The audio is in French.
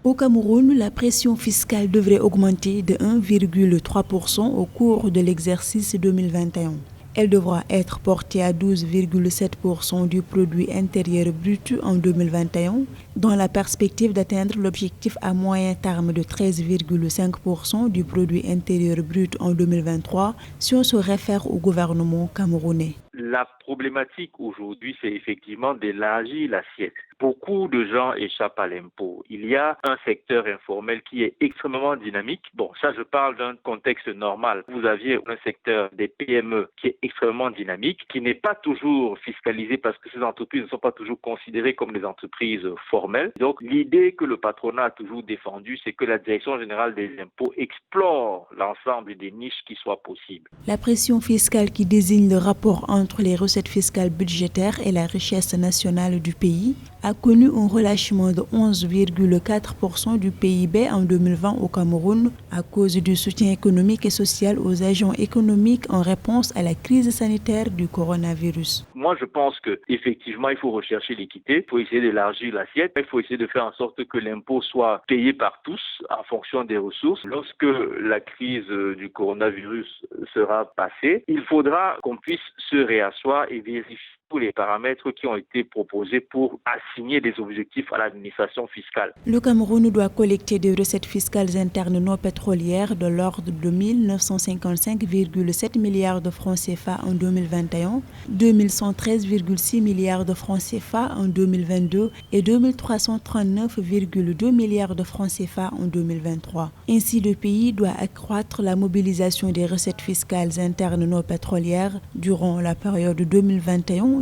Au Cameroun, la pression fiscale devrait augmenter de 1,3% au cours de l'exercice 2021. Elle devra être portée à 12,7% du produit intérieur brut en 2021, dans la perspective d'atteindre l'objectif à moyen terme de 13,5% du produit intérieur brut en 2023, si on se réfère au gouvernement camerounais. La problématique aujourd'hui, c'est effectivement d'élargir l'assiette. Beaucoup de gens échappent à l'impôt. Il y a un secteur informel qui est extrêmement dynamique. Bon, ça, je parle d'un contexte normal. Vous aviez un secteur des PME qui est extrêmement dynamique, qui n'est pas toujours fiscalisé parce que ces entreprises ne sont pas toujours considérées comme des entreprises formelles. Donc, l'idée que le patronat a toujours défendue, c'est que la Direction générale des impôts explore l'ensemble des niches qui soient possibles. La pression fiscale qui désigne le rapport entre les recettes fiscales budgétaires et la richesse nationale du pays a connu un relâchement de 11,4% du PIB en 2020 au Cameroun à cause du soutien économique et social aux agents économiques en réponse à la crise sanitaire du coronavirus. Moi, je pense qu'effectivement, il faut rechercher l'équité, il faut essayer d'élargir l'assiette, il faut essayer de faire en sorte que l'impôt soit payé par tous en fonction des ressources. Lorsque la crise du coronavirus sera passée, il faudra qu'on puisse se réasseoir et vérifier tous les paramètres qui ont été proposés pour assigner des objectifs à l'administration fiscale. Le Cameroun doit collecter des recettes fiscales internes non pétrolières de l'ordre de 1955,7 milliards de francs CFA en 2021, 2113,6 milliards de francs CFA en 2022 et 2339,2 milliards de francs CFA en 2023. Ainsi, le pays doit accroître la mobilisation des recettes fiscales internes non pétrolières durant la période 2021-2023.